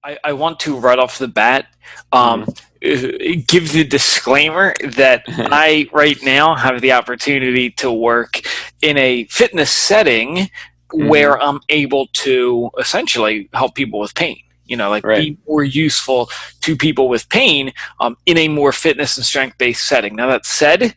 I want to right off the bat um, Hmm. give the disclaimer that I right now have the opportunity to work in a fitness setting Hmm. where I'm able to essentially help people with pain. Like Right. be more useful to people with pain in a more fitness and strength based setting. Now, that said,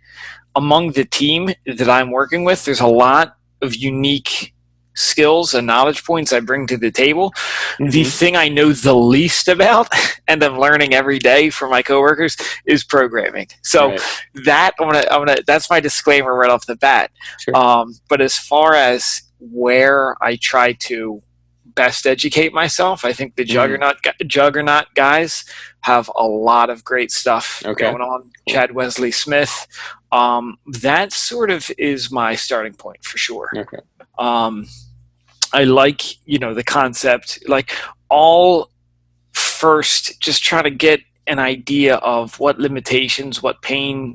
among the team that I'm working with, there's a lot of unique skills and knowledge points I bring to the table. The Hmm. thing I know the least about, and I'm learning every day from my coworkers, is programming. So Right. that's my disclaimer right off the bat. Sure. But as far as where I try to best educate myself, I think the Hmm. Juggernaut guys have a lot of great stuff Okay. going on. Cool. Chad Wesley Smith, that sort of is my starting point for sure. Okay. Um, I like, the concept, like all first, just try to get an idea of what limitations, what pain,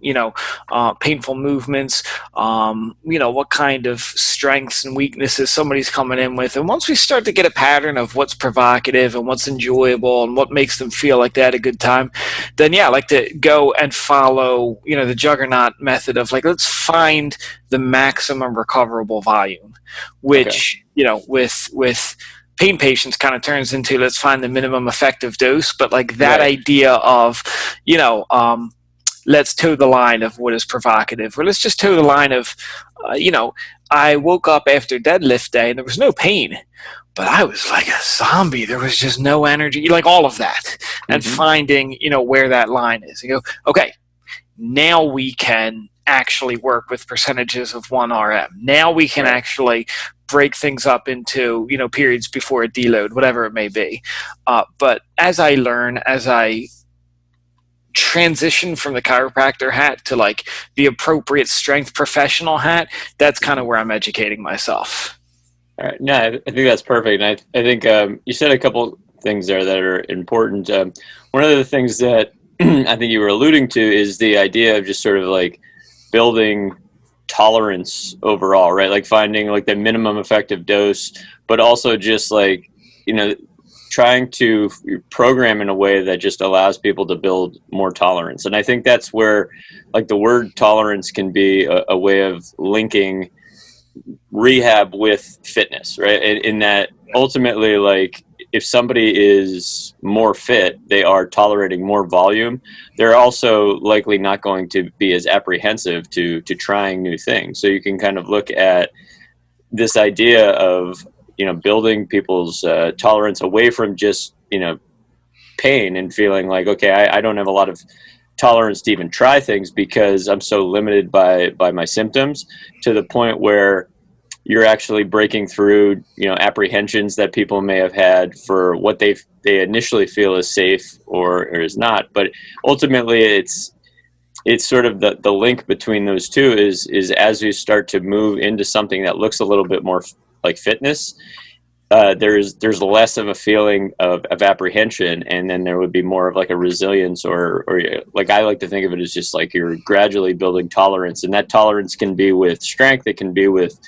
painful movements, what kind of strengths and weaknesses somebody's coming in with. And once we start to get a pattern of what's provocative and what's enjoyable and what makes them feel like they had a good time, then yeah, I like to go and follow, the juggernaut method of like, let's find the maximum recoverable volume, Okay. which, with pain patients kind of turns into let's find the minimum effective dose. But like that Right. idea of, you know, let's toe the line of what is provocative, or let's just toe the line of, I woke up after deadlift day and there was no pain, but I was like a zombie. There was just no energy, like all of that, and Hmm. finding, where that line is. You go, okay, now we can actually work with percentages of 1 RM. Now we can Right. actually break things up into, periods before a deload, whatever it may be. But as I learn, as I transition from the chiropractor hat to like the appropriate strength professional hat, that's kind of Hmm. where I'm educating myself. All right. No, I think that's perfect. And I think you said a couple things there that are important. One of the things that I think you were alluding to is the idea of just sort of like building tolerance overall, right? Like finding like the minimum effective dose, but also just like, you know, trying to program in a way that just allows people to build more tolerance. And I think that's where like the word tolerance can be a way of linking rehab with fitness, right? In that ultimately, like if somebody is more fit, they are tolerating more volume. They're also likely not going to be as apprehensive to trying new things. So you can kind of look at this idea of building people's tolerance away from just pain and feeling like okay, I don't have a lot of tolerance to even try things because I'm so limited by my symptoms, to the point where you're actually breaking through apprehensions that people may have had for what they initially feel is safe or is not. But ultimately it's sort of the link between those two is as you start to move into something that looks a little bit more like fitness, there's less of a feeling of apprehension, and then there would be more of like a resilience, or like I like to think of it as just like you're gradually building tolerance, and that tolerance can be with strength, it can be with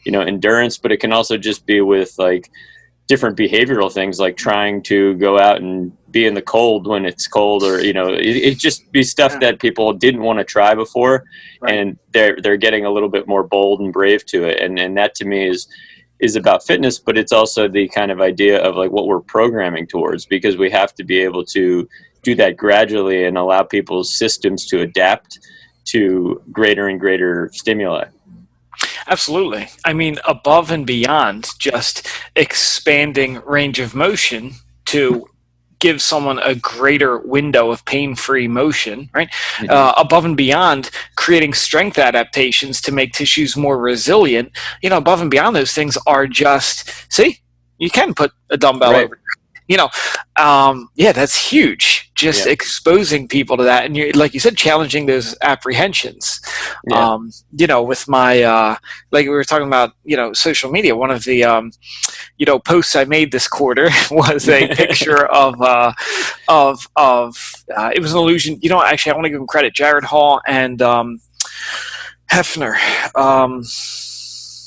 endurance, but it can also just be with like different behavioral things like trying to go out and be in the cold when it's cold, or it just be stuff Yeah, that people didn't want to try before, right. and they're getting a little bit more bold and brave to it, and that to me is about fitness, but it's also the kind of idea of like what we're programming towards, because we have to be able to do that gradually and allow people's systems to adapt to greater and greater stimuli. Absolutely. I mean, above and beyond just expanding range of motion to give someone a greater window of pain-free motion, right? Hmm. Above and beyond creating strength adaptations to make tissues more resilient, above and beyond those things are just, see, you can put a dumbbell Right. over, you know, yeah, that's huge. Just Yeah. exposing people to that, and you, like you said, challenging those apprehensions. Yeah. With my like we were talking about, social media. One of the posts I made this quarter was a picture of it was an illusion. Actually, I want to give him credit. Jared Hall and Hefner. Um,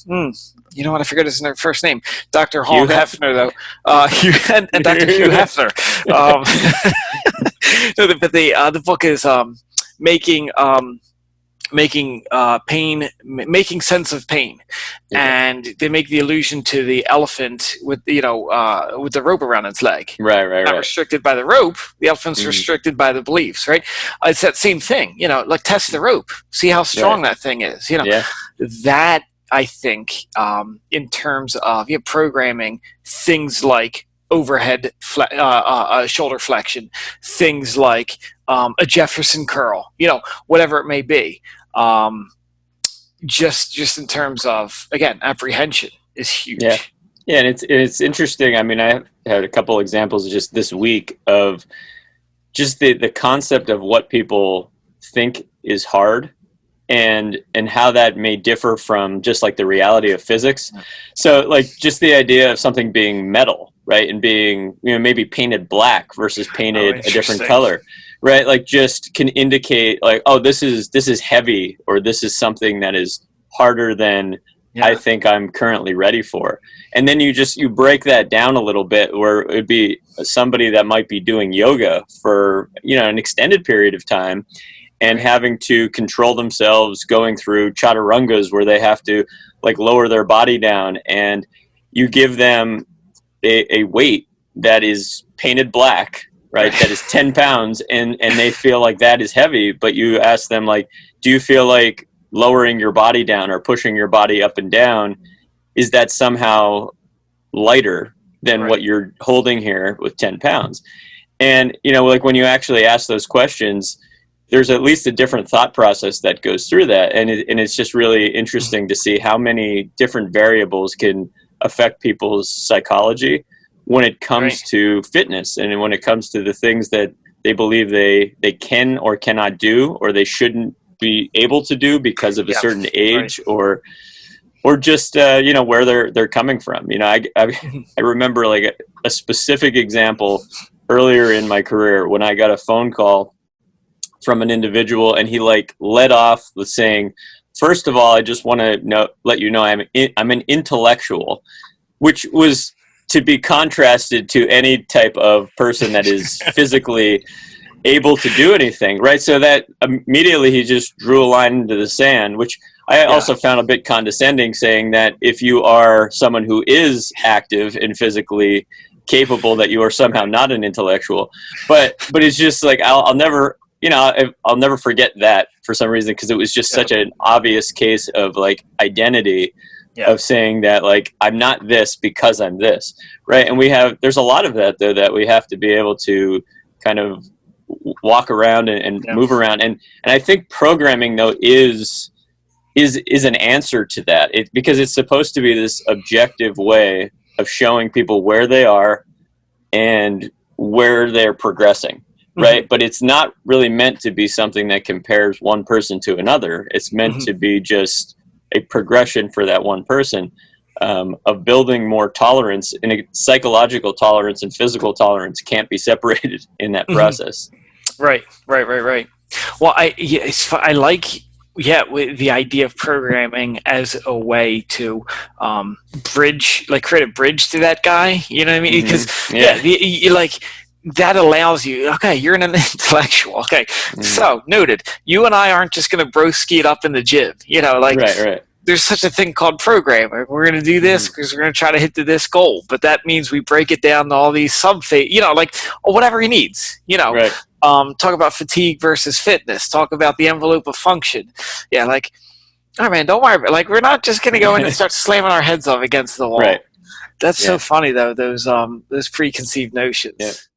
You know what? I forget his first name. Dr. Hugh Hall Hefner, though. And Dr. Hugh Hefner. No, but the book is making pain, making sense of pain, and they make the allusion to the elephant with with the rope around its leg. Not restricted by the rope. The elephant's restricted by the beliefs. Right. It's that same thing. Like test the rope, see how strong that thing is. That I think in terms of programming things like overhead shoulder flexion, things like a Jefferson curl, whatever it may be. Just in terms of, again, apprehension is huge. And it's interesting. I mean, I had a couple examples just this week of just the concept of what people think is hard and how that may differ from just like the reality of physics. So like just the idea of something being metal, right, and being maybe painted black versus painted a different color, right, like just can indicate like, oh, this is heavy, or this is something that is harder than I think I'm currently ready for. And then you break that down a little bit, where it would be somebody that might be doing yoga for an extended period of time and having to control themselves, going through chaturangas where they have to like lower their body down, and you give them a weight that is painted black, right? That is 10 pounds, and they feel like that is heavy, but you ask them like, do you feel like lowering your body down or pushing your body up and down, is that somehow lighter than what you're holding here with 10 pounds? And, like when you actually ask those questions, there's at least a different thought process that goes through that. And it's just really interesting to see how many different variables can affect people's psychology when it comes to fitness, and when it comes to the things that they believe they can or cannot do, or they shouldn't be able to do because of a certain age, or just where they're coming from. I remember like a specific example earlier in my career when I got a phone call from an individual, and he like led off with saying, first of all, I just want to let you know I'm an intellectual, which was to be contrasted to any type of person that is physically able to do anything, right? So that immediately he just drew a line into the sand, which I also found a bit condescending, saying that if you are someone who is active and physically capable, that you are somehow not an intellectual. But it's just like, I'll never forget that for some reason, because it was just such an obvious case of like identity, of saying that like, I'm not this because I'm this, right? And there's a lot of that though, that we have to be able to kind of walk around and move around. And I think programming though is an answer to that, because it's supposed to be this objective way of showing people where they are and where they're progressing. Right. But it's not really meant to be something that compares one person to another. It's meant to be just a progression for that one person, of building more tolerance, and a psychological tolerance and physical tolerance can't be separated in that process. Right. Well, I like with the idea of programming as a way to create a bridge to that guy. You know what I mean? Because that allows you, okay, you're an intellectual. Okay, so noted. You and I aren't just going to broski it up in the gym. Right. There's such a thing called programming. We're going to do this because we're going to try to hit this goal. But that means we break it down to all these whatever he needs. Talk about fatigue versus fitness. Talk about the envelope of function. Yeah, like, all right, man, don't worry. Like, we're not just going to go in and start slamming our heads up against the wall. Right. That's so funny though. Those preconceived notions.